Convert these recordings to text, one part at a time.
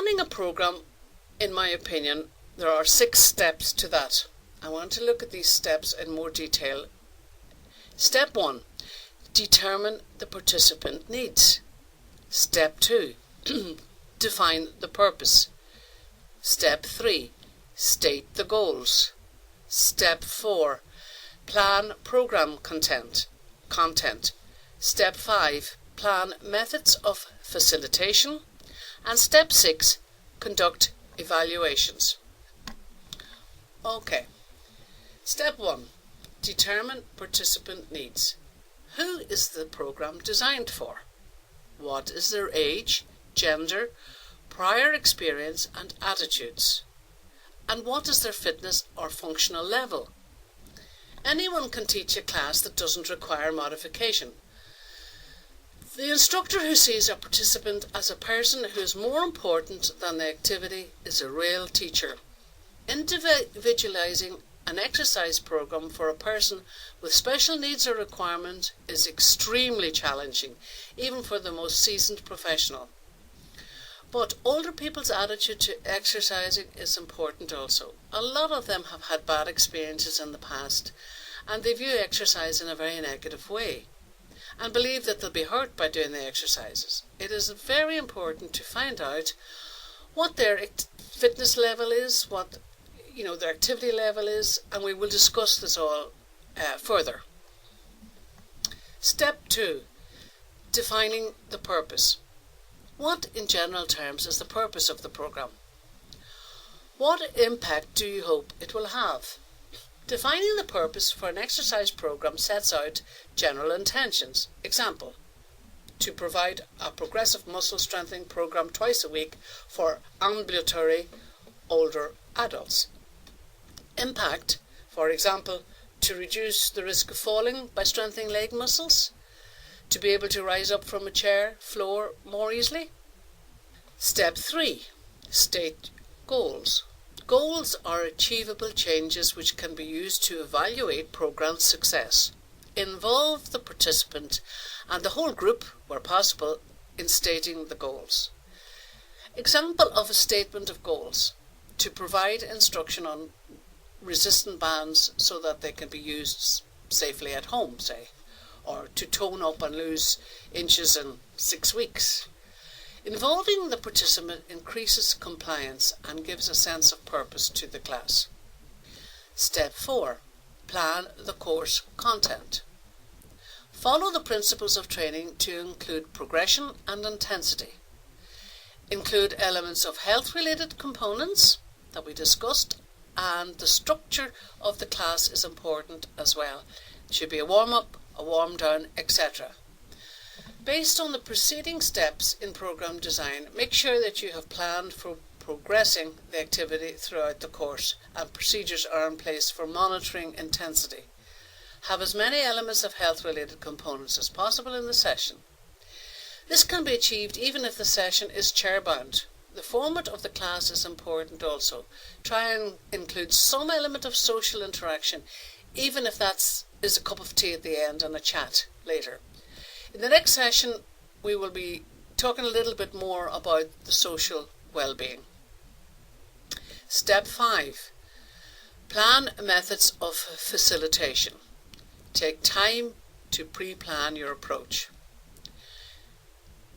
Planning a program, in my opinion, there are 6 steps to that. I want to look at these steps in more detail. Step 1, determine the participant needs. Step 2, define the purpose. Step 3, state the goals. Step 4, plan program content. Step 5, plan methods of facilitation. And step 6, conduct evaluations. Okay. Step 1, determine participant needs. Who is the program designed for? What is their age, gender, prior experience and attitudes? And what is their fitness or functional level? Anyone can teach a class that doesn't require modification. The instructor who sees a participant as a person who is more important than the activity is a real teacher. Individualizing an exercise program for a person with special needs or requirements is extremely challenging, even for the most seasoned professional. But older people's attitude to exercising is important also. A lot of them have had bad experiences in the past, and they view exercise in a very negative way, and believe that they'll be hurt by doing the exercises. It is very important to find out what their fitness level is, what their activity level is, and we will discuss this all further. Step 2, defining the purpose. What, in general terms, is the purpose of the program? What impact do you hope it will have? Defining the purpose for an exercise program sets out general intentions. Example, to provide a progressive muscle strengthening program twice a week for ambulatory older adults. Impact, for example, to reduce the risk of falling by strengthening leg muscles, to be able to rise up from a chair, floor more easily. Step 3, state goals. Goals are achievable changes which can be used to evaluate program success. Involve the participant and the whole group, where possible, in stating the goals. Example of a statement of goals: to provide instruction on resistant bands so that they can be used safely at home, say, or to tone up and lose inches in 6 weeks. Involving the participant increases compliance and gives a sense of purpose to the class. Step 4, plan the course content. Follow the principles of training to include progression and intensity. Include elements of health-related components that we discussed, and the structure of the class is important as well. It should be a warm-up, a warm-down, etc. Based on the preceding steps in program design, make sure that you have planned for progressing the activity throughout the course, and procedures are in place for monitoring intensity. Have as many elements of health-related components as possible in the session. This can be achieved even if the session is chair-bound. The format of the class is important also. Try and include some element of social interaction, even if that is a cup of tea at the end and a chat later. In the next session, we will be talking a little bit more about the social well-being. Step 5, plan methods of facilitation. Take time to pre-plan your approach.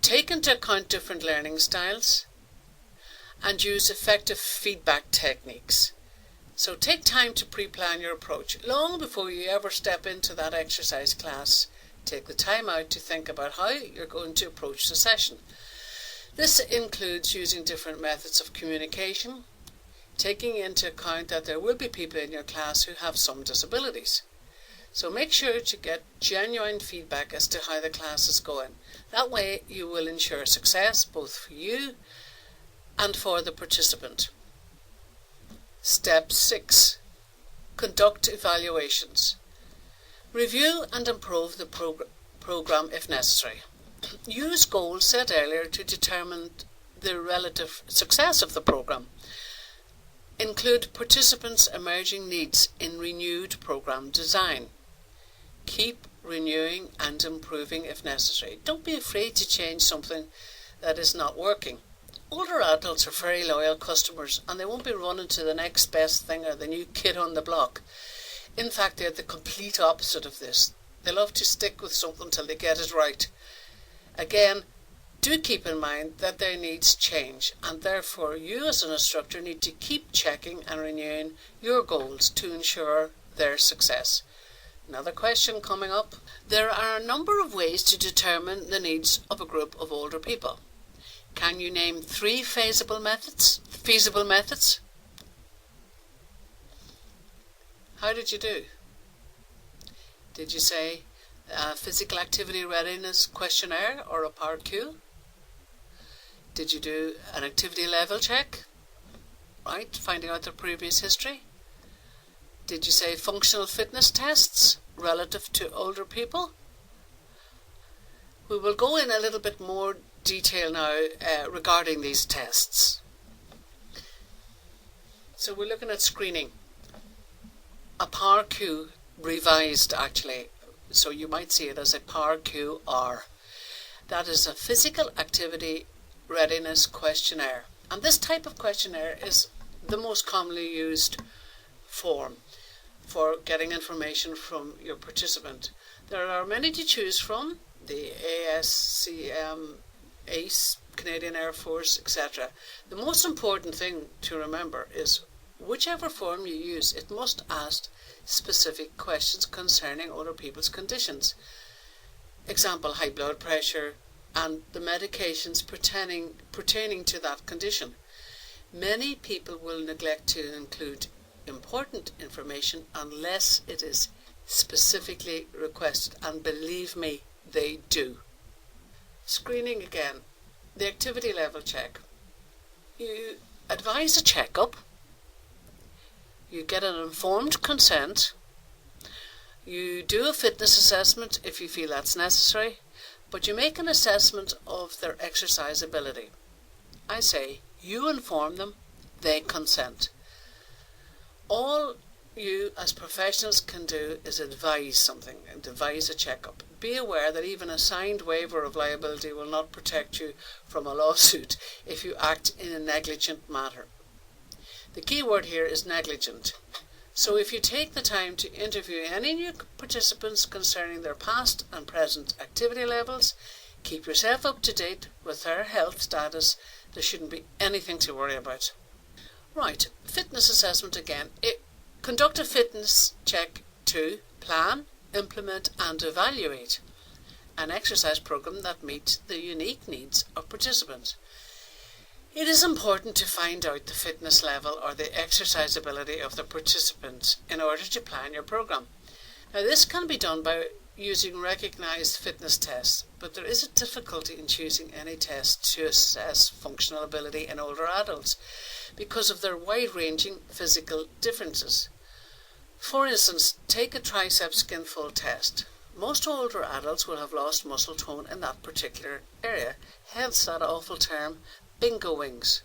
Take into account different learning styles and use effective feedback techniques. So take time to pre-plan your approach. Long before you ever step into that exercise class, take the time out to think about how you're going to approach the session. This includes using different methods of communication, taking into account that there will be people in your class who have some disabilities. So make sure to get genuine feedback as to how the class is going. That way you will ensure success both for you and for the participant. Step 6, conduct evaluations. Review and improve the program if necessary. Use goals set earlier to determine the relative success of the program. Include participants' emerging needs in renewed program design. Keep renewing and improving if necessary. Don't be afraid to change something that is not working. Older adults are very loyal customers and they won't be running to the next best thing or the new kid on the block. In fact, they're the complete opposite of this. They love to stick with something till they get it right. Again, do keep in mind that their needs change, and therefore you as an instructor need to keep checking and renewing your goals to ensure their success. Another question coming up. There are a number of ways to determine the needs of a group of older people. Can you name 3 feasible methods? How did you do? Did you say a physical activity readiness questionnaire or a PowerQ? Did you do an activity level check? Right, finding out their previous history? Did you say functional fitness tests relative to older people? We will go in a little bit more detail now regarding these tests. So we're looking at screening. A PowerQ revised actually, so you might see it as a PowerQR. That is a physical activity readiness questionnaire. And this type of questionnaire is the most commonly used form for getting information from your participant. There are many to choose from, the ASCM, ACE, Canadian Air Force, etc. The most important thing to remember is whichever form you use, it must ask specific questions concerning older people's conditions. Example, high blood pressure and the medications pertaining to that condition. Many people will neglect to include important information unless it is specifically requested, and believe me, they do. Screening again. The activity level check. You advise a checkup. You get an informed consent. You do a fitness assessment if you feel that's necessary, but you make an assessment of their exercise ability. I say, you inform them, they consent. All you as professionals can do is advise something and advise a checkup. Be aware that even a signed waiver of liability will not protect you from a lawsuit if you act in a negligent manner. The key word here is negligent. So if you take the time to interview any new participants concerning their past and present activity levels, keep yourself up to date with their health status, there shouldn't be anything to worry about. Right, fitness assessment again. Conduct a fitness check to plan, implement and evaluate an exercise program that meets the unique needs of participants. It is important to find out the fitness level or the exercise ability of the participants in order to plan your program. Now this can be done by using recognised fitness tests, but there is a difficulty in choosing any test to assess functional ability in older adults because of their wide-ranging physical differences. For instance, take a triceps skin fold test. Most older adults will have lost muscle tone in that particular area, hence that awful term, bingo wings.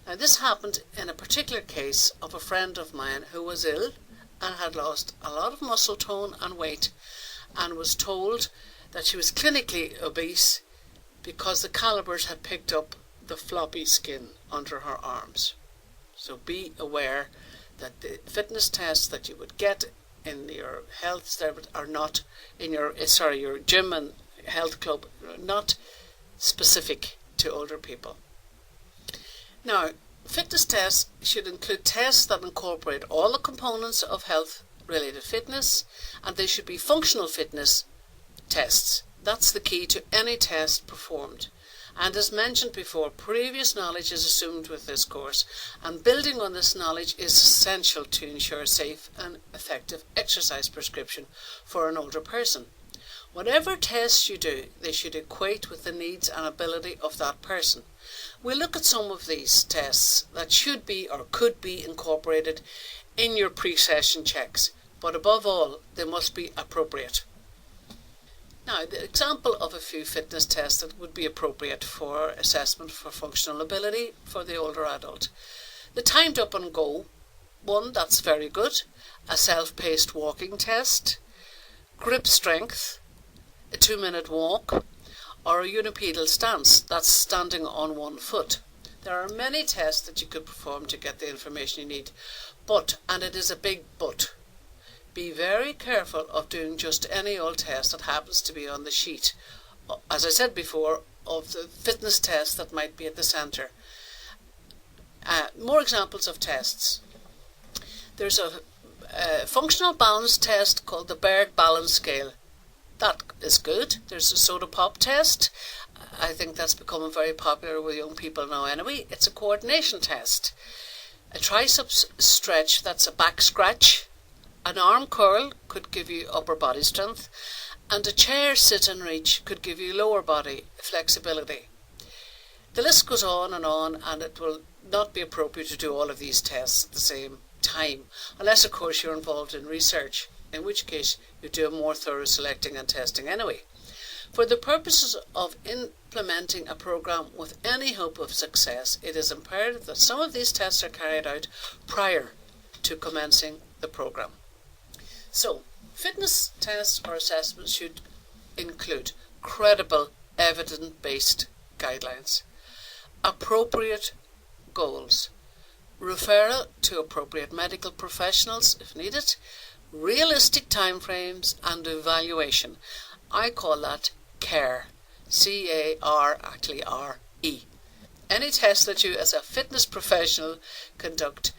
Now this happened in a particular case of a friend of mine who was ill and had lost a lot of muscle tone and weight, and was told that she was clinically obese because the calipers had picked up the floppy skin under her arms. So be aware that the fitness tests that you would get in your health service are not in your gym and health club, not specific to older people. Now, fitness tests should include tests that incorporate all the components of health-related fitness, and they should be functional fitness tests. That's the key to any test performed. And as mentioned before, previous knowledge is assumed with this course, and building on this knowledge is essential to ensure safe and effective exercise prescription for an older person. Whatever tests you do, they should equate with the needs and ability of that person. We'll look at some of these tests that should be or could be incorporated in your pre-session checks, but above all, they must be appropriate. Now, the example of a few fitness tests that would be appropriate for assessment for functional ability for the older adult. The timed up and go one, that's very good. A self-paced walking test, grip strength, a 2-minute walk, or a unipedal stance, that's standing on one foot. There are many tests that you could perform to get the information you need, but, and it is a big but, be very careful of doing just any old test that happens to be on the sheet, as I said before, of the fitness test that might be at the centre. More examples of tests. There's a functional balance test called the Berg Balance Scale. That is good. There's a soda pop test. I think that's becoming very popular with young people now anyway. It's a coordination test. A triceps stretch, that's a back scratch. An arm curl could give you upper body strength. And a chair sit and reach could give you lower body flexibility. The list goes on, and it will not be appropriate to do all of these tests at the same time, unless of course you're involved in research, in which case you do a more thorough selecting and testing anyway. For the purposes of implementing a program with any hope of success, it is imperative that some of these tests are carried out prior to commencing the program. So, fitness tests or assessments should include credible, evidence-based guidelines, appropriate goals, referral to appropriate medical professionals if needed, realistic timeframes, and evaluation. I call that CARE, C-A-R, actually R-E. Any test that you as a fitness professional conduct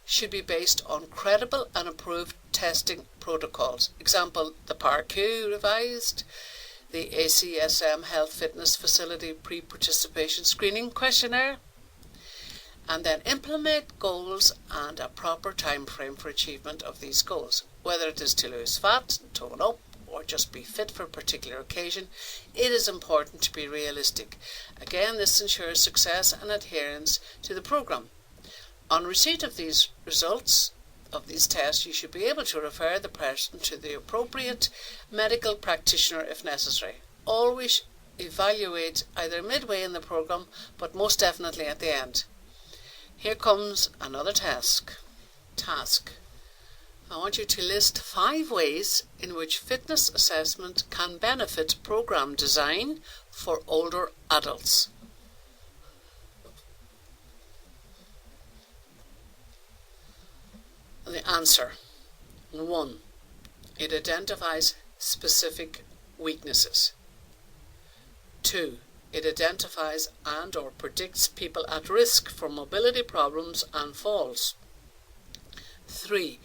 should be based on credible and approved testing protocols. Example, the PARQ revised, the ACSM Health Fitness Facility Pre-Participation Screening Questionnaire, and then implement goals and a proper time frame for achievement of these goals. Whether it is to lose fat, tone up, or just be fit for a particular occasion, it is important to be realistic. Again, this ensures success and adherence to the program. On receipt of these results of these tests, you should be able to refer the person to the appropriate medical practitioner if necessary. Always evaluate either midway in the program, but most definitely at the end. Here comes another task. I want you to list 5 ways in which fitness assessment can benefit program design for older adults. The answer. 1. It identifies specific weaknesses. 2. It identifies and or predicts people at risk for mobility problems and falls. 3.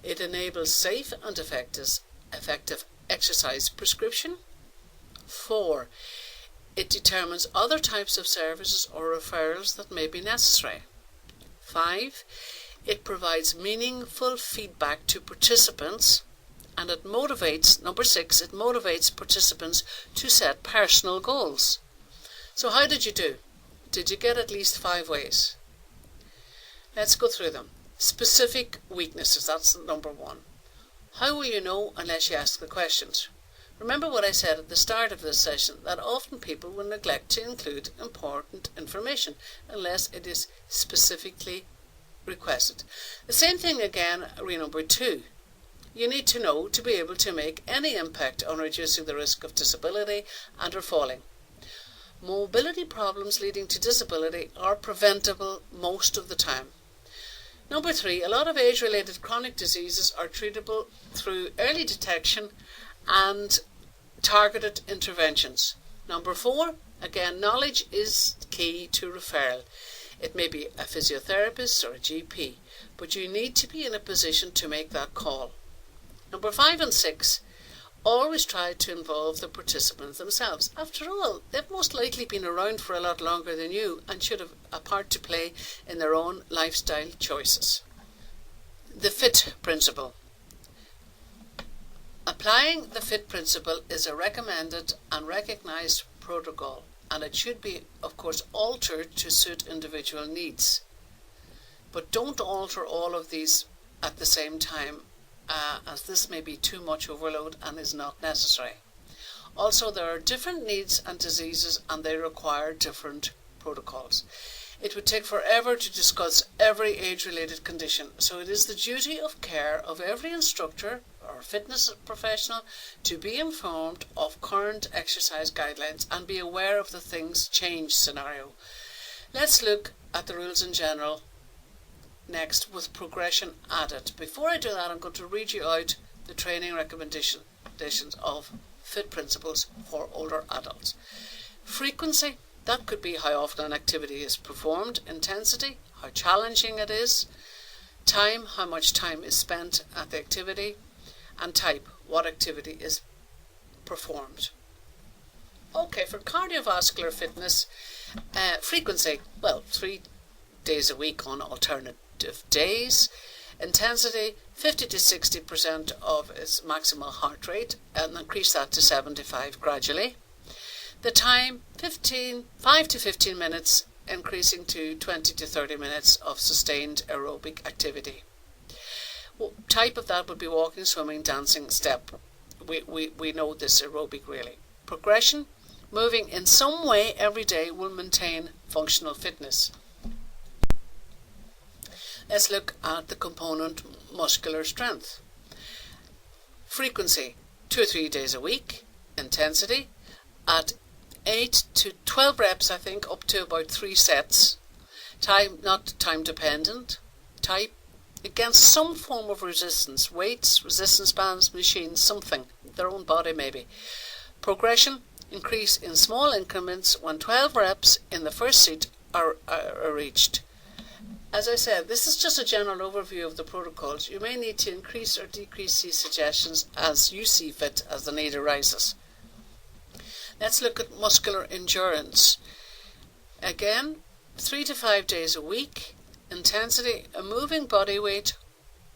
It enables safe and effective exercise prescription. 4. It determines other types of services or referrals that may be necessary. 5. It provides meaningful feedback to participants, and it motivates, number 6, it motivates participants to set personal goals. So how did you do? Did you get at least 5 ways? Let's go through them. Specific weaknesses, that's number 1. How will you know unless you ask the questions? Remember what I said at the start of this session, that often people will neglect to include important information unless it is specifically requested. The same thing again, number 2. You need to know to be able to make any impact on reducing the risk of disability and or falling. Mobility problems leading to disability are preventable most of the time. Number 3, a lot of age-related chronic diseases are treatable through early detection and targeted interventions. Number 4, again, knowledge is key to referral. It may be a physiotherapist or a GP, but you need to be in a position to make that call. Number 5 and 6, always try to involve the participants themselves. After all, they've most likely been around for a lot longer than you and should have a part to play in their own lifestyle choices. The FIT principle. Applying the FIT principle is a recommended and recognised protocol, and it should be, of course, altered to suit individual needs. But don't alter all of these at the same time, as this may be too much overload and is not necessary. Also, there are different needs and diseases, and they require different protocols. It would take forever to discuss every age-related condition, so it is the duty of care of every instructor or fitness professional to be informed of current exercise guidelines and be aware of the things change scenario. Let's look at the rules in general next with progression added. Before I do that, I'm going to read you out the training recommendations of FIT principles for older adults. Frequency, that could be how often an activity is performed. Intensity, how challenging it is. Time, how much time is spent at the activity. And type, what activity is performed. Okay, for cardiovascular fitness, frequency, 3 days a week on alternative days. Intensity, 50 to 60% of its maximal heart rate, and increase that to 75 gradually. The time, 5 to 15 minutes, increasing to 20 to 30 minutes of sustained aerobic activity. Type of that would be walking, swimming, dancing, step. We know this aerobic really. Progression, moving in some way every day will maintain functional fitness. Let's look at the component muscular strength. Frequency, 2 or 3 days a week. Intensity, at 8 to 12 reps, I think, up to about 3 sets. Time, not time dependent. Type, against some form of resistance, weights, resistance bands, machines, something, their own body maybe. Progression, increase in small increments when 12 reps in the first set are reached. As I said, this is just a general overview of the protocols. You may need to increase or decrease these suggestions as you see fit as the need arises. Let's look at muscular endurance. Again, 3 to 5 days a week. Intensity, a moving body weight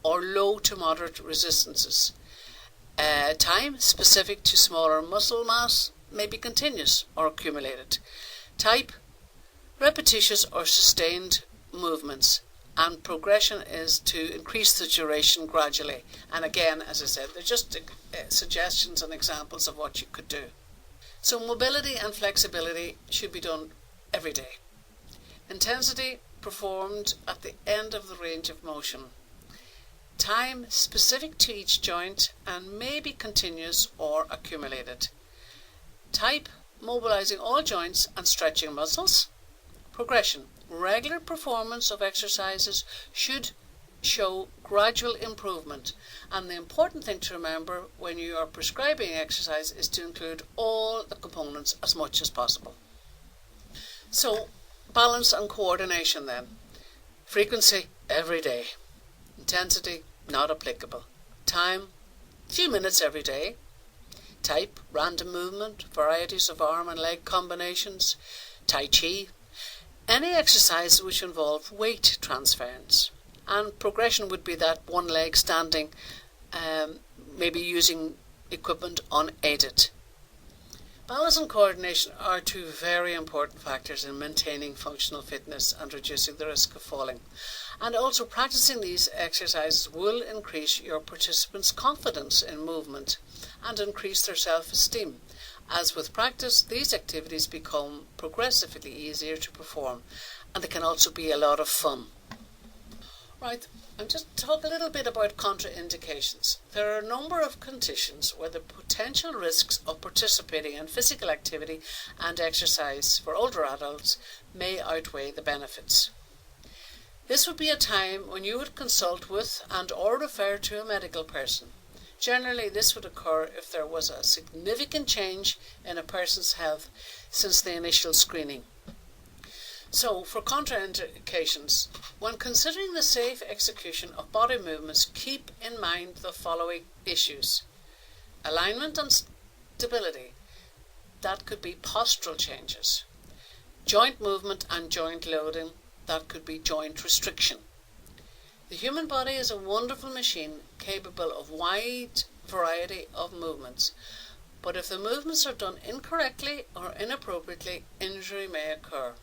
or low to moderate resistances. Time, specific to smaller muscle mass, may be continuous or accumulated. Type, repetitious or sustained movements, and progression is to increase the duration gradually. And again, as I said, they're just suggestions and examples of what you could do. So mobility and flexibility should be done every day. Intensity performed at the end of the range of motion. Time specific to each joint and may be continuous or accumulated. Type, mobilizing all joints and stretching muscles. Progression, regular performance of exercises should show gradual improvement, and the important thing to remember when you are prescribing exercise is to include all the components as much as possible. So, balance and coordination then. Frequency, every day. Intensity, not applicable. Time, few minutes every day. Type, random movement, varieties of arm and leg combinations. Tai Chi, any exercise which involve weight transference. And progression would be that one leg standing, maybe using equipment unaided. Balance and coordination are 2 very important factors in maintaining functional fitness and reducing the risk of falling. And also practicing these exercises will increase your participants' confidence in movement and increase their self-esteem. As with practice, these activities become progressively easier to perform, and they can also be a lot of fun. Right, I'm just talk a little bit about contraindications. There are a number of conditions where the potential risks of participating in physical activity and exercise for older adults may outweigh the benefits. This would be a time when you would consult with and or refer to a medical person. Generally, this would occur if there was a significant change in a person's health since the initial screening. So, for contraindications, when considering the safe execution of body movements, keep in mind the following issues. Alignment and stability. That could be postural changes. Joint movement and joint loading. That could be joint restriction. The human body is a wonderful machine capable of wide variety of movements, but if the movements are done incorrectly or inappropriately, injury may occur.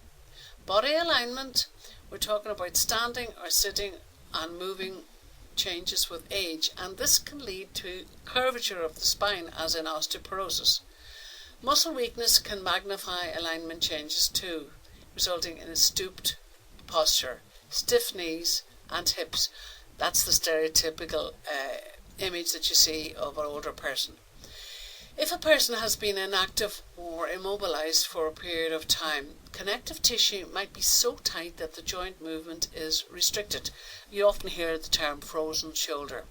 Body alignment, we're talking about standing or sitting and moving changes with age, and this can lead to curvature of the spine as in osteoporosis. Muscle weakness can magnify alignment changes too, resulting in a stooped posture, stiff knees and hips. That's the stereotypical image that you see of an older person. If a person has been inactive or immobilized for a period of time, connective tissue might be so tight that the joint movement is restricted. You often hear the term frozen shoulder.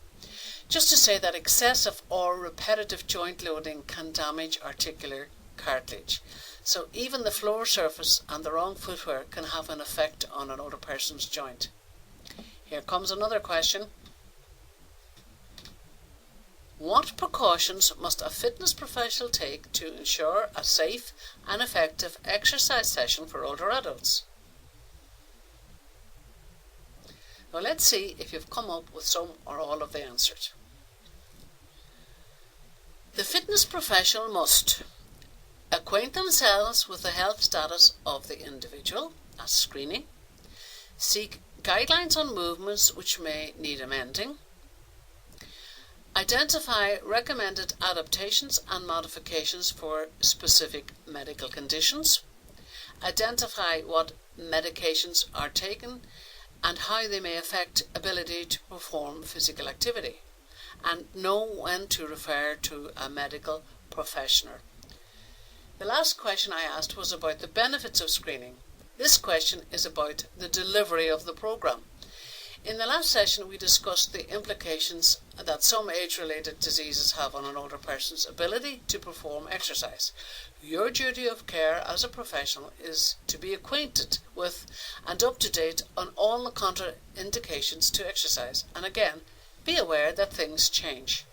Just to say that excessive or repetitive joint loading can damage articular cartilage. So even the floor surface and the wrong footwear can have an effect on an older person's joint. Here comes another question. What precautions must a fitness professional take to ensure a safe and effective exercise session for older adults? Now let's see if you've come up with some or all of the answers. The fitness professional must acquaint themselves with the health status of the individual, that's screening, seek guidelines on movements which may need amending, identify recommended adaptations and modifications for specific medical conditions, identify what medications are taken and how they may affect ability to perform physical activity, and know when to refer to a medical professional. The last question I asked was about the benefits of screening. This question is about the delivery of the programme. In the last session we discussed the implications that some age-related diseases have on an older person's ability to perform exercise. Your duty of care as a professional is to be acquainted with and up to date on all the contraindications to exercise, and again, be aware that things change.